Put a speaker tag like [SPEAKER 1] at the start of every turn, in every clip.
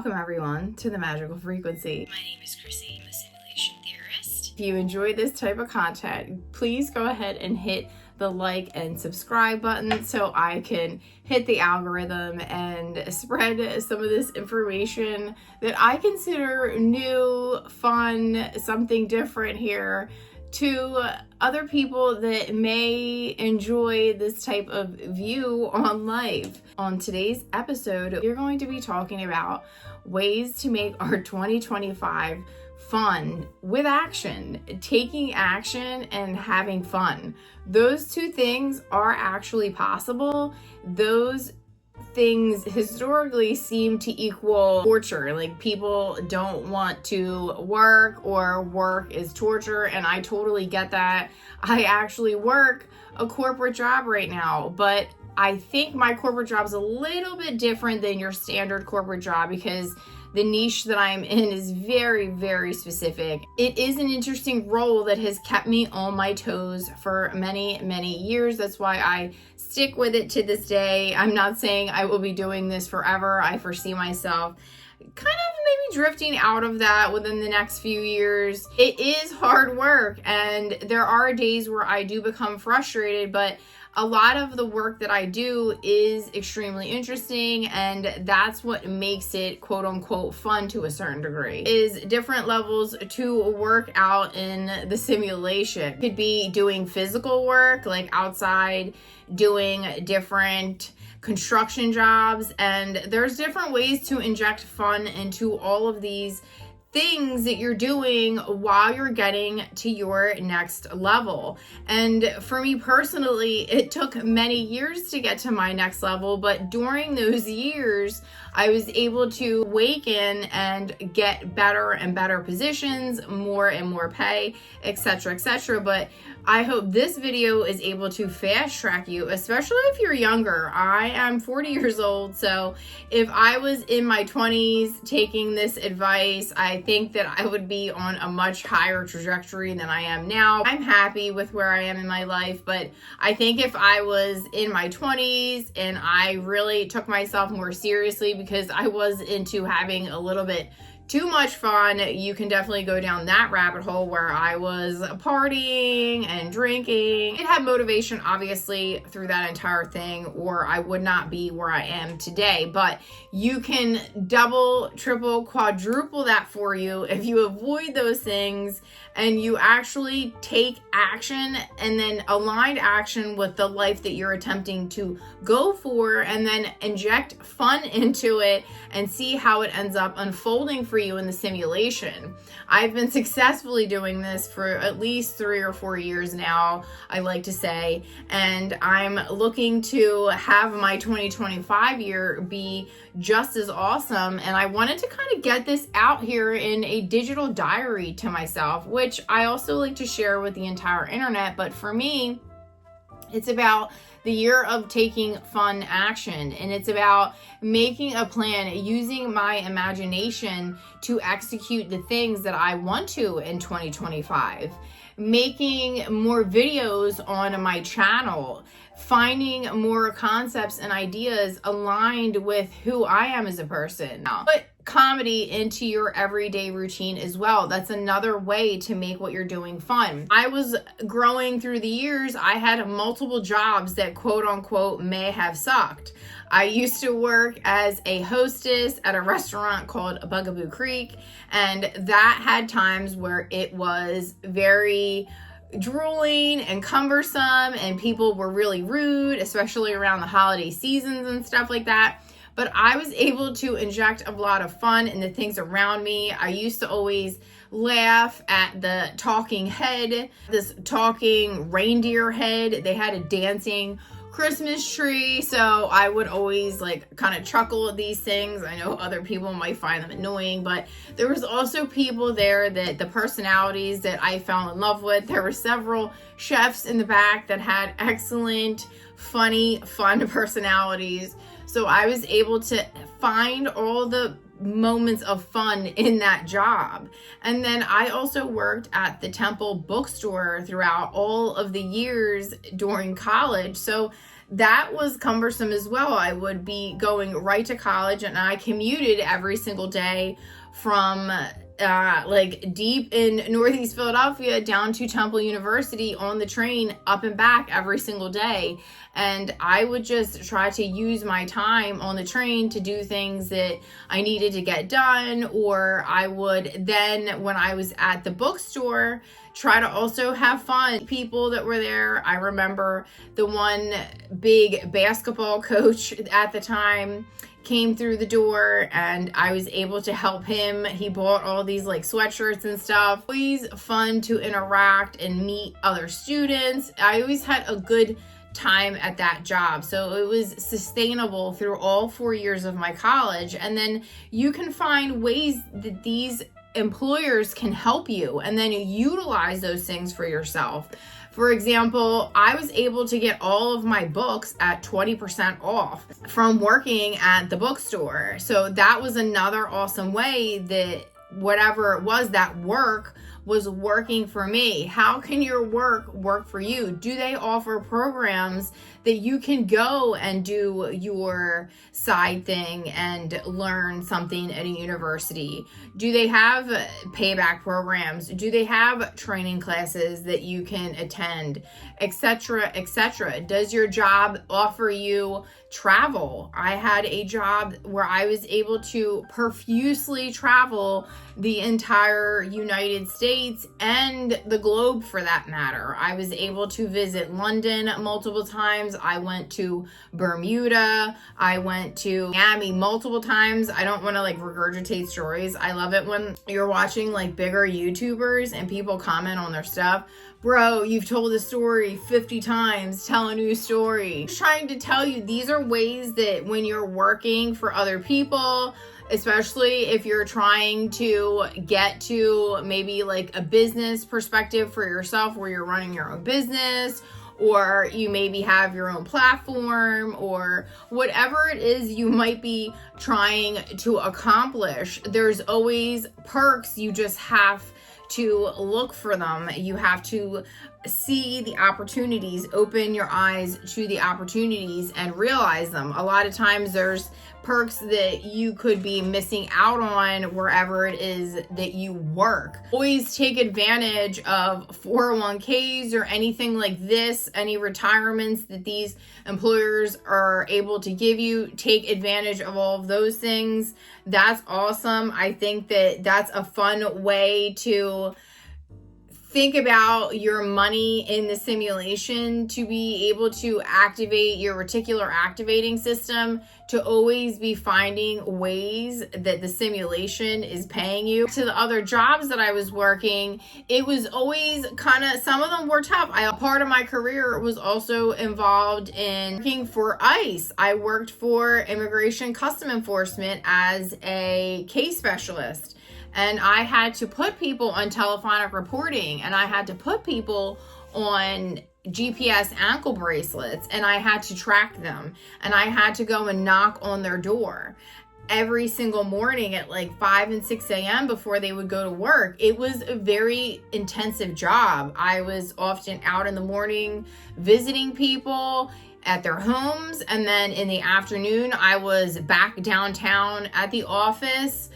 [SPEAKER 1] Welcome everyone to The Magical Frequency.
[SPEAKER 2] My name is Chrissy, I'm a simulation theorist.
[SPEAKER 1] If you enjoy this type of content, please go ahead and hit the like and subscribe button so I can hit the algorithm and spread some of this information that I consider new, fun, something different here to other people that may enjoy this type of view on life. On today's episode, we're going to be talking about ways to make our 2025 fun with action, taking action and having fun. Those two things are actually possible. Those things historically seem to equal torture. Like, people don't want to work, or work is torture, and I totally get that. I actually work a corporate job right now, but I think my corporate job is a little bit different than your standard corporate job because the niche that I'm in is very, very specific. It is an interesting role that has kept me on my toes for many, many years. That's why I stick with it to this day. I'm not saying I will be doing this forever. I foresee myself kind of maybe drifting out of that within the next few years. It is hard work, and there are days where I do become frustrated, but a lot of the work that I do is extremely interesting, and that's what makes it quote unquote fun to a certain degree. Is different levels to work out in the simulation. Could be doing physical work, like outside, doing different construction jobs, and there's different ways to inject fun into all of these things that you're doing while you're getting to your next level. And for me personally, it took many years to get to my next level, but during those years, I was able to awaken and get better and better positions, more and more pay, etc., etc. But I hope this video is able to fast track you, especially if you're younger. I am 40 years old, so if I was in my 20s taking this advice, I think that I would be on a much higher trajectory than I am now. I'm happy with where I am in my life, but I think if I was in my 20s and I really took myself more seriously because I was into having a little bit too much fun, you can definitely go down that rabbit hole where I was partying and drinking. It had motivation, obviously, through that entire thing, or I would not be where I am today. But you can double, triple, quadruple that for you if you avoid those things and you actually take action and then aligned action with the life that you're attempting to go for, and then inject fun into it and see how it ends up unfolding for you in the simulation. I've been successfully doing this for at least 3 or 4 years now, I like to say, and I'm looking to have my 2025 year be just as awesome. And I wanted to kind of get this out here in a digital diary to myself, which I also like to share with the entire internet. But for me, it's about the year of taking fun action, and it's about making a plan, using my imagination to execute the things that I want to in 2025, making more videos on my channel, finding more concepts and ideas aligned with who I am as a person. Put comedy into your everyday routine as well. That's another way to make what you're doing fun. I was growing through the years. I had multiple jobs that quote unquote may have sucked. I used to work as a hostess at a restaurant called Bugaboo Creek, and that had times where it was very drooling and cumbersome, and people were really rude, especially around the holiday seasons and stuff like that. But I was able to inject a lot of fun in the things around me. I used to always laugh at the talking head, this talking reindeer head. They had a dancing Christmas tree, so I would always like kind of chuckle at these things. I know other people might find them annoying, but there was also people there that the personalities that I fell in love with. There were several chefs in the back that had excellent, funny, fun personalities. So I was able to find all the moments of fun in that job. And then I also worked at the Temple bookstore throughout all of the years during college. So that was cumbersome as well. I would be going right to college, and I commuted every single day from like deep in Northeast Philadelphia down to Temple University on the train, up and back every single day. And I would just try to use my time on the train to do things that I needed to get done, or I would then, when I was at the bookstore, try to also have fun. People that were there, I remember the one big basketball coach at the time came through the door, and I was able to help him. He bought all these like sweatshirts and stuff. Always fun to interact and meet other students. I always had a good time at that job. So it was sustainable through all 4 years of my college. And then you can find ways that these employers can help you, and then you utilize those things for yourself. For example, I was able to get all of my books at 20% off from working at the bookstore. So that was another awesome way that whatever it was, that work was working for me. How can your work for you? Do they offer programs that you can go and do your side thing and learn something at a university? Do they have payback programs? Do they have training classes that you can attend, etc., etc.? Does your job offer you travel? I had a job where I was able to profusely travel the entire United States and the globe for that matter. I was able to visit London multiple times. I went to Bermuda. I went to Miami multiple times. I don't want to like regurgitate stories. I love it when you're watching like bigger YouTubers and people comment on their stuff. Bro, you've told the story 50 times, tell a new story. I'm trying to tell you, these are ways that when you're working for other people, especially if you're trying to get to maybe like a business perspective for yourself where you're running your own business, or you maybe have your own platform, or whatever it is you might be trying to accomplish, there's always perks. You just have to look for them. You have to see the opportunities, open your eyes to the opportunities and realize them. A lot of times there's perks that you could be missing out on wherever it is that you work. Always take advantage of 401ks or anything like this, any retirements that these employers are able to give you. Take advantage of all of those things. That's awesome. I think that that's a fun way to think about your money in the simulation, to be able to activate your reticular activating system, to always be finding ways that the simulation is paying you. To the other jobs that I was working, it was always kind of, some of them were tough. Part of my career was also involved in working for ICE. I worked for Immigration Custom Enforcement as a case specialist. And I had to put people on telephonic reporting, and I had to put people on GPS ankle bracelets, and I had to track them, and I had to go and knock on their door every single morning at like 5 and 6 a.m. before they would go to work. It was a very intensive job. I was often out in the morning visiting people at their homes, and then in the afternoon I was back downtown at the office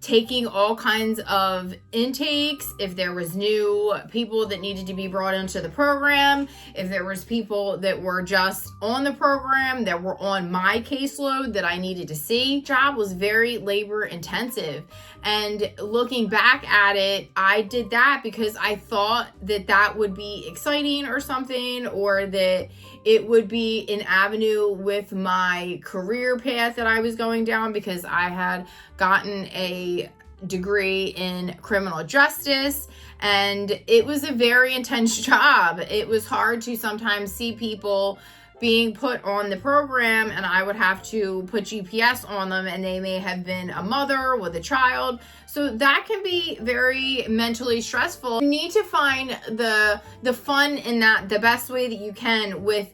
[SPEAKER 1] taking all kinds of intakes. If there was new people that needed to be brought into the program, if there was people that were just on the program that were on my caseload that I needed to see. Job was very labor intensive. And looking back at it, I did that because I thought that that would be exciting or something, or that it would be an avenue with my career path that I was going down, because I had gotten a degree in criminal justice, and it was a very intense job. It was hard to sometimes see people being put on the program, and I would have to put GPS on them, and they may have been a mother with a child. So that can be very mentally stressful. You need to find the fun in that the best way that you can with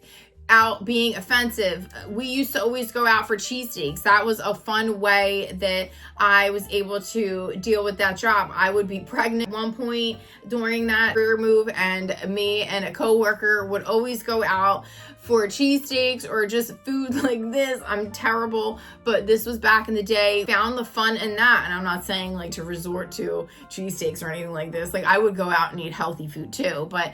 [SPEAKER 1] out being offensive. We used to always go out for cheesesteaks. That was a fun way that I was able to deal with that job. I would be pregnant at one point during that career move, and me and a coworker would always go out for cheesesteaks or just food like this. I'm terrible, but this was back in the day. Found the fun in that. And I'm not saying like to resort to cheesesteaks or anything like this. Like I would go out and eat healthy food too, but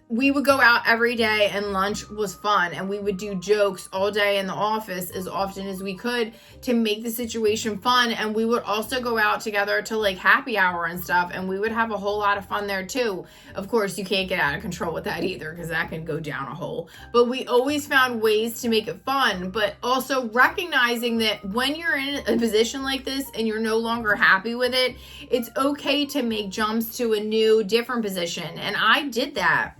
[SPEAKER 1] we would go out every day and lunch was fun, and we would do jokes all day in the office as often as we could to make the situation fun. And we would also go out together to like happy hour and stuff, and we would have a whole lot of fun there too. Of course, you can't get out of control with that either, because that can go down a hole. But we always found ways to make it fun, but also recognizing that when you're in a position like this and you're no longer happy with it, it's okay to make jumps to a new, different position. And I did that.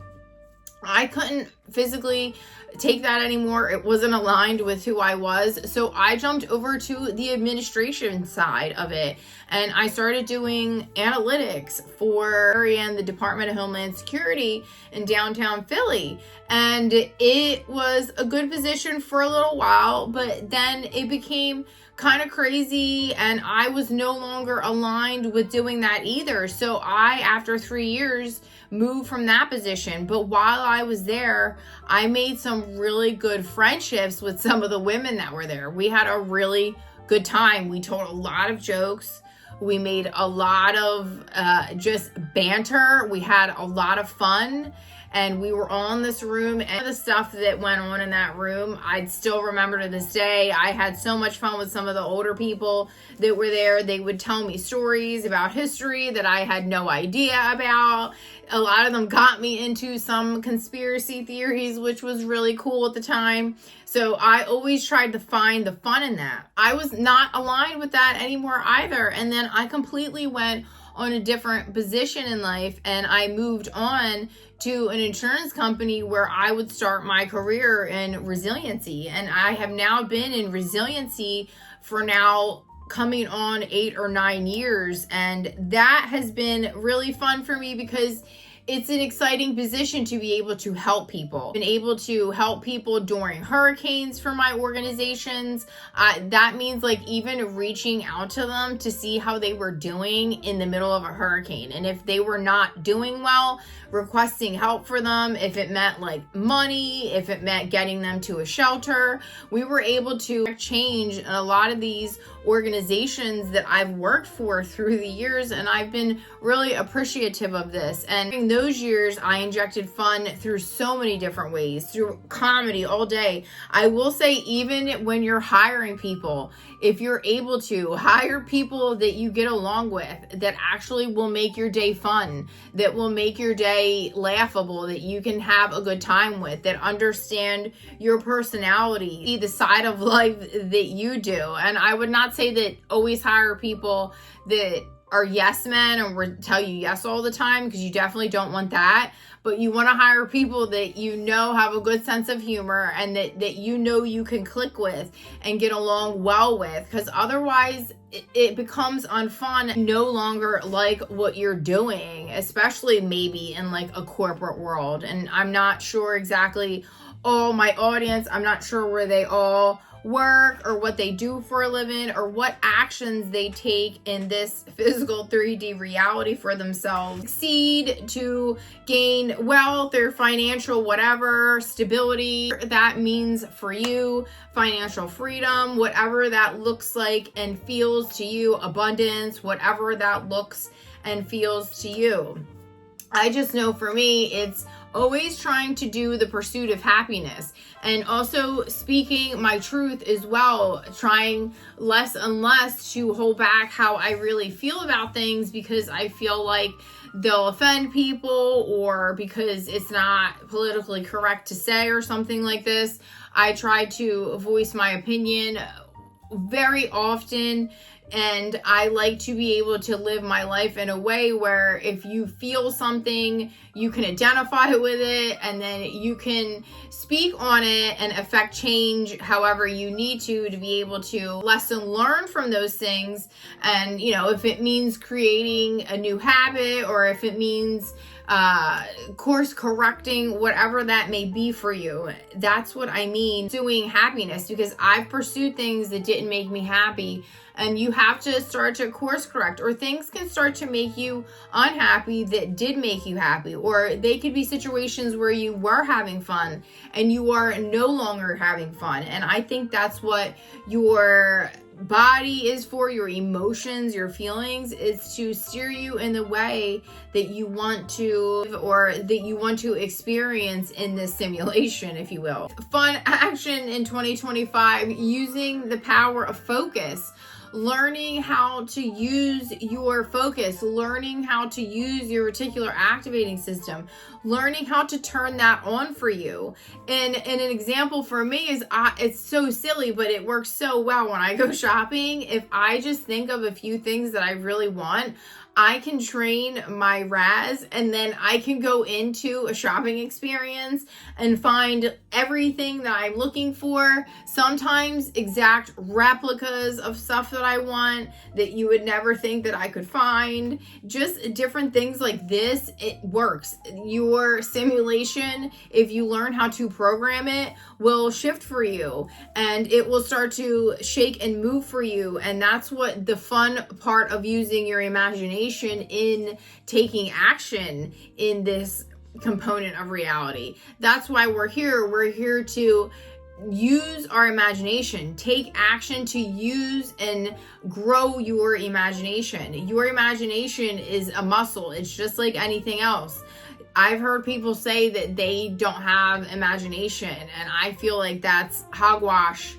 [SPEAKER 1] I couldn't physically take that anymore. It wasn't aligned with who I was. So I jumped over to the administration side of it, and I started doing analytics for the Department of Homeland Security in downtown Philly. And it was a good position for a little while, but then it became kind of crazy, and I was no longer aligned with doing that either. So I, after 3 years, moved from that position. But while I was there, I made some really good friendships with some of the women that were there. We had a really good time. We told a lot of jokes. We made a lot of just banter. We had a lot of fun. And we were all in this room, and the stuff that went on in that room, I'd still remember to this day. I had so much fun with some of the older people that were there. They would tell me stories about history that I had no idea about. A lot of them got me into some conspiracy theories, which was really cool at the time. So I always tried to find the fun in that. I was not aligned with that anymore either. And then I completely went on a different position in life, and I moved on to an insurance company where I would start my career in resiliency. And I have now been in resiliency for now coming on 8 or 9 years. And that has been really fun for me because it's an exciting position to be able to help people. Been able to help people during hurricanes for my organizations. That means like even reaching out to them to see how they were doing in the middle of a hurricane. And if they were not doing well, requesting help for them. If it meant like money, if it meant getting them to a shelter, we were able to change a lot of these organizations that I've worked for through the years, and I've been really appreciative of this. And during those years, I injected fun through so many different ways, through comedy all day. I will say, even when you're hiring people, if you're able to hire people that you get along with, that actually will make your day fun, that will make your day laughable, that you can have a good time with, that understand your personality, the side of life that you do. And I would not say that always hire people that are yes men and will tell you yes all the time, because you definitely don't want that. But you want to hire people that you know have a good sense of humor, and that you know you can click with and get along well with, because otherwise it becomes unfun, no longer like what you're doing, especially maybe in like a corporate world. And I'm not sure exactly all my audience, I'm not sure where they all work or what they do for a living or what actions they take in this physical 3D reality for themselves. Succeed to gain wealth or financial whatever, stability that means for you, financial freedom, whatever that looks like and feels to you, abundance, whatever that looks and feels to you. I just know for me, it's always trying to do the pursuit of happiness, and also speaking my truth as well, trying less and less to hold back how I really feel about things because I feel like they'll offend people or because it's not politically correct to say or something like this. I try to voice my opinion very often And I like to be able to live my life in a way where if you feel something, you can identify with it, and then you can speak on it and affect change however you need to be able to lesson learn from those things. And, you know, if it means creating a new habit, or if it means course correcting, whatever that may be for you, that's what I mean pursuing happiness, because I've pursued things that didn't make me happy. And you have to start to course correct, or things can start to make you unhappy that did make you happy, or they could be situations where you were having fun and you are no longer having fun. And I think that's what your body is for, your emotions, your feelings, is to steer you in the way that you want to, or that you want to experience in this simulation, if you will. Fun action in 2025, using the power of focus. Learning how to use your focus, learning how to use your reticular activating system, learning how to turn that on for you. And an example for me is, it's so silly, but it works so well when I go shopping. If I just think of a few things that I really want, I can train my RAS, and then I can go into a shopping experience and find everything that I'm looking for, sometimes exact replicas of stuff that I want that you would never think that I could find. Just different things like this. It works. Your simulation, if you learn how to program it, will shift for you, and it will start to shake and move for you. And that's what the fun part of using your imagination in taking action in this component of reality. That's why we're here. We're here to use our imagination, take action to use and grow your imagination. Your imagination is a muscle. It's just like anything else. I've heard people say that they don't have imagination, and I feel like that's hogwash.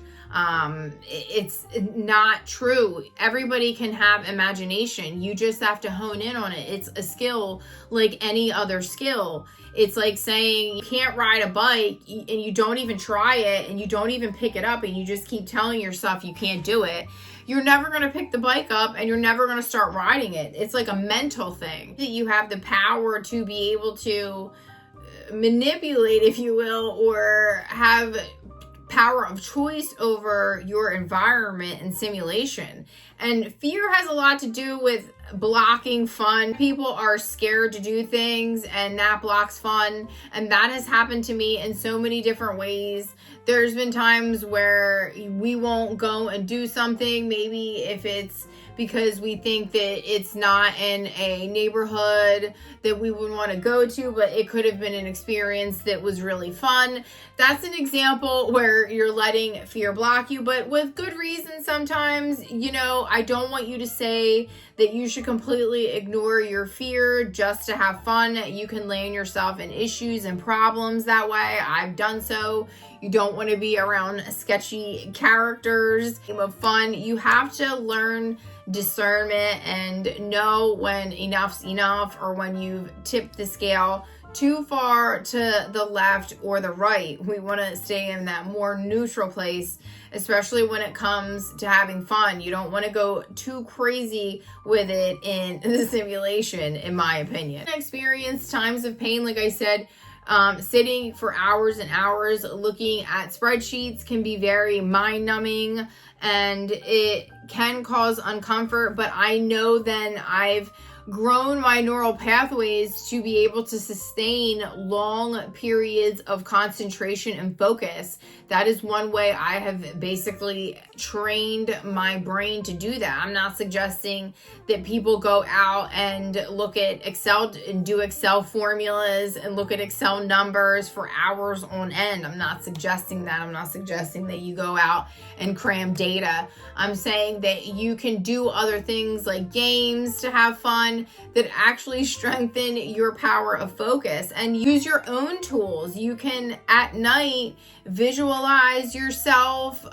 [SPEAKER 1] It's not true. Everybody can have imagination. You just have to hone in on it. It's a skill like any other skill. It's like saying you can't ride a bike and you don't even try it, and you don't even pick it up, and you just keep telling yourself you can't do it. You're never going to pick the bike up, and you're never going to start riding it. It's like a mental thing that you have the power to be able to manipulate, if you will, or have power of choice over your environment and simulation. And fear has a lot to do with blocking fun. People are scared to do things, and that blocks fun. And that has happened to me in so many different ways. There's been times where we won't go and do something, maybe if it's because we think that it's not in a neighborhood that we would want to go to, but it could have been an experience that was really fun. That's an example where you're letting fear block you, but with good reason sometimes. You know, I don't want you to say that you should completely ignore your fear just to have fun. You can land yourself in issues and problems that way. I've done so. You don't want to be around sketchy characters. Game of fun. You have to learn discernment and know when enough's enough, or when you've tipped the scale too far to the left or the right. We want to stay in that more neutral place, especially when it comes to having fun. You don't want to go too crazy with it in the simulation, in my opinion. Experience times of pain, like I said, sitting for hours and hours looking at spreadsheets can be very mind-numbing, and it can cause uncomfort. But I know then I've grown my neural pathways to be able to sustain long periods of concentration and focus. That is one way I have basically trained my brain to do that. I'm not suggesting that people go out and look at Excel and do Excel formulas and look at Excel numbers for hours on end. I'm not suggesting that. I'm not suggesting that you go out and cram data. I'm saying that you can do other things like games to have fun that actually strengthen your power of focus, and use your own tools. You can at night visualize yourself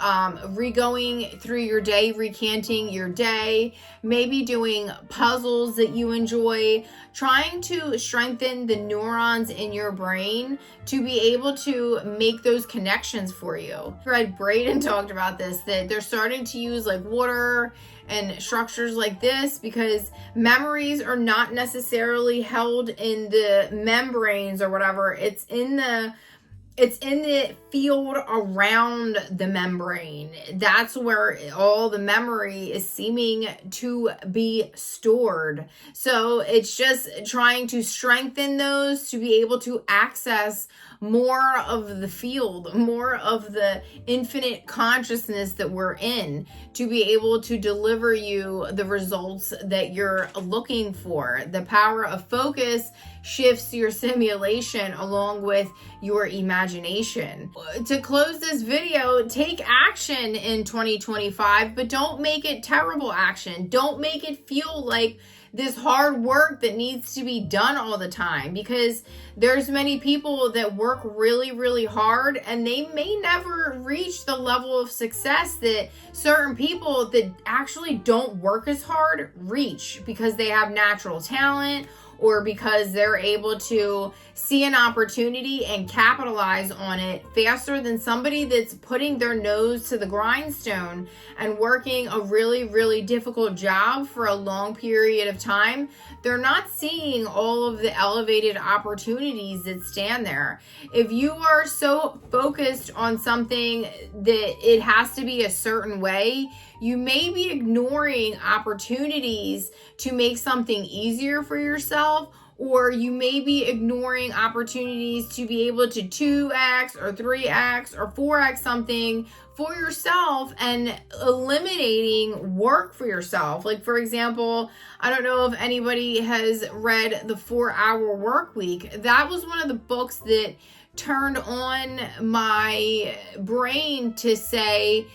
[SPEAKER 1] going through your day, recanting your day, maybe doing puzzles that you enjoy, trying to strengthen the neurons in your brain to be able to make those connections for you. Fred Braden talked about this, that they're starting to use like water and structures like this, because memories are not necessarily held in the membranes or whatever. It's in the field around the membrane. That's where all the memory is seeming to be stored. So it's just trying to strengthen those to be able to access more of the field, more of the infinite consciousness that we're in, to be able to deliver you the results that you're looking for. The power of focus shifts your simulation along with your imagination. To close this video, take action in 2025, but don't make it terrible action. Don't make it feel like this hard work that needs to be done all the time, because there's many people that work really, really hard and they may never reach the level of success that certain people that actually don't work as hard reach, because they have natural talent or because they're able to see an opportunity and capitalize on it faster than somebody that's putting their nose to the grindstone and working a really, really difficult job for a long period of time. They're not seeing all of the elevated opportunities that stand there. If you are so focused on something that it has to be a certain way, you may be ignoring opportunities to make something easier for yourself, or you may be ignoring opportunities to be able to 2x or 3x or 4x something for yourself and eliminating work for yourself. Like, for example, I don't know if anybody has read The 4-Hour Work Week. That was one of the books that turned on my brain to say,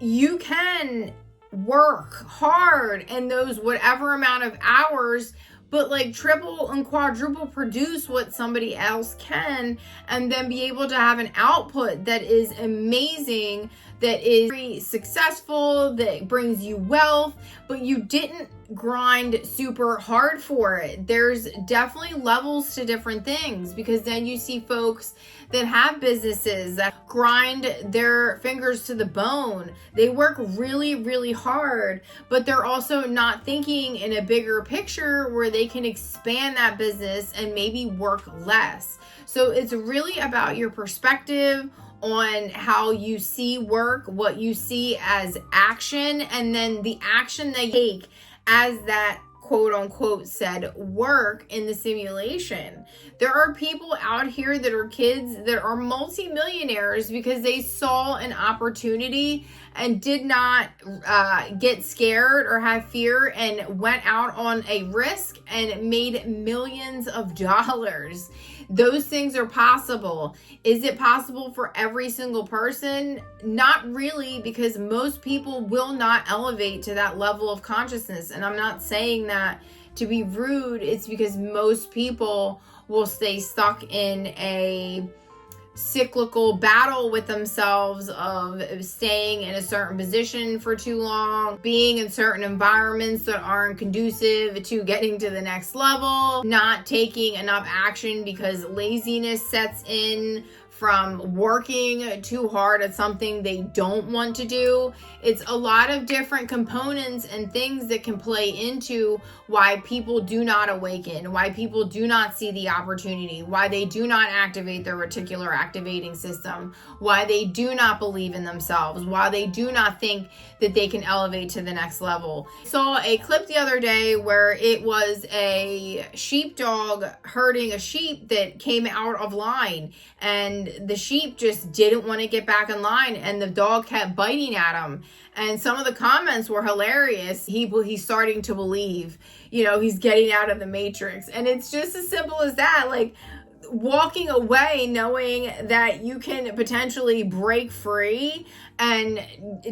[SPEAKER 1] you can work hard in those whatever amount of hours, but like triple and quadruple produce what somebody else can, and then be able to have an output that is amazing, that is very successful, that brings you wealth, but you didn't grind super hard for it. There's definitely levels to different things, because then you see folks that have businesses that grind their fingers to the bone. They work really, really hard, but they're also not thinking in a bigger picture where they can expand that business and maybe work less. So it's really about your perspective on how you see work, what you see as action, and then the action they take as that quote unquote said work in the simulation. There are people out here that are kids that are multimillionaires because they saw an opportunity and did not get scared or have fear and went out on a risk and made millions of dollars. Those things are possible. Is it possible for every single person? Not really, because most people will not elevate to that level of consciousness. And I'm not saying that to be rude. It's because most people will stay stuck in a cyclical battle with themselves of staying in a certain position for too long, being in certain environments that aren't conducive to getting to the next level, not taking enough action because laziness sets in from working too hard at something they don't want to do. It's a lot of different components and things that can play into why people do not awaken, why people do not see the opportunity, why they do not activate their reticular activating system, why they do not believe in themselves, why they do not think that they can elevate to the next level. I saw a clip the other day where it was a sheepdog herding a sheep that came out of line, and the sheep just didn't want to get back in line, and the dog kept biting at him. And some of the comments were hilarious. He's starting to believe, he's getting out of the matrix. And it's just as simple as that. Like, walking away knowing that you can potentially break free and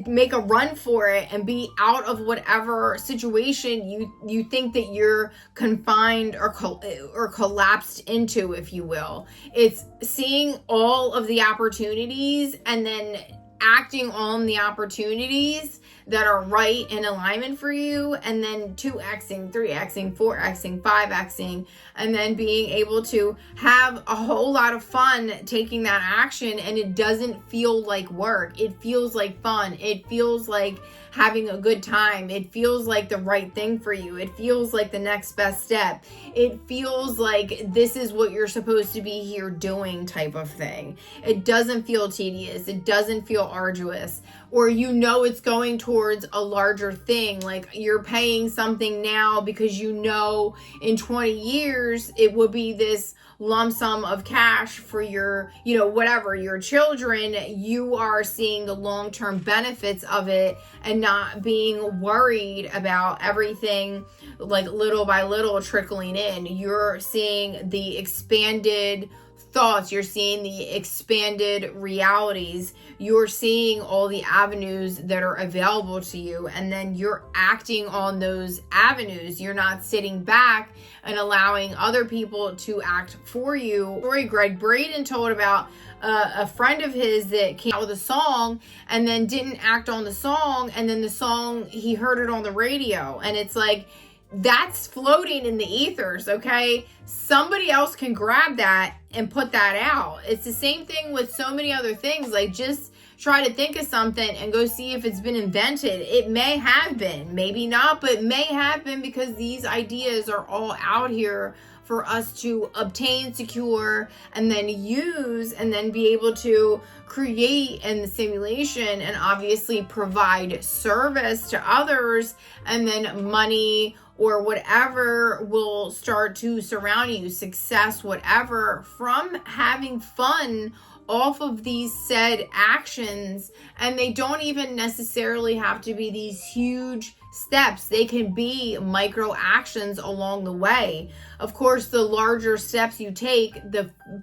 [SPEAKER 1] make a run for it and be out of whatever situation you think that you're confined or collapsed into, if you will. It's seeing all of the opportunities and then acting on the opportunities that are right in alignment for you, and then 2xing, 3xing, 4xing, 5xing, and then being able to have a whole lot of fun taking that action. And it doesn't feel like work. It feels like fun. It feels like having a good time. It feels like the right thing for you. It feels like the next best step. It feels like this is what you're supposed to be here doing type of thing. It doesn't feel tedious. It doesn't feel arduous. Or you know it's going towards a larger thing. Like you're paying something now because you know in 20 years it will be this lump sum of cash for your, whatever, your children. You are seeing the long-term benefits of it and not being worried about everything like little by little trickling in. You're seeing the expanded thoughts, you're seeing the expanded realities, you're seeing all the avenues that are available to you, and then you're acting on those avenues. You're not sitting back and allowing other people to act for you. Story Greg Braden told about a friend of his that came out with a song and then didn't act on the song, and then the song, he heard it on the radio, and it's like, that's floating in the ethers, okay? Somebody else can grab that and put that out. It's the same thing with so many other things. Like, just try to think of something and go see if it's been invented. It may have been, maybe not, but it may have been, because these ideas are all out here for us to obtain, secure, and then use, and then be able to create in the simulation, and obviously provide service to others, and then money or whatever will start to surround you, success, whatever, from having fun off of these said actions. And they don't even necessarily have to be these huge steps. They can be micro actions along the way. Of course, the larger steps you take,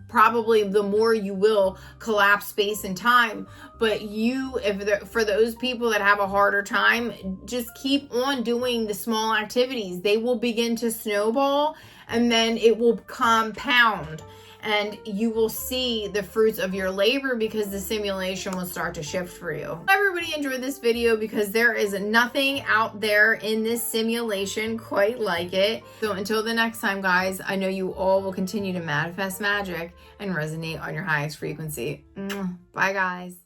[SPEAKER 1] probably the more you will collapse space and time. But for those people that have a harder time, just keep on doing the small activities. They will begin to snowball, and then it will compound, and you will see the fruits of your labor, because the simulation will start to shift for you. Everybody enjoyed this video, because there is nothing out there in this simulation quite like it. So until the next time, guys, I know you all will continue to manifest magic and resonate on your highest frequency. Bye, guys.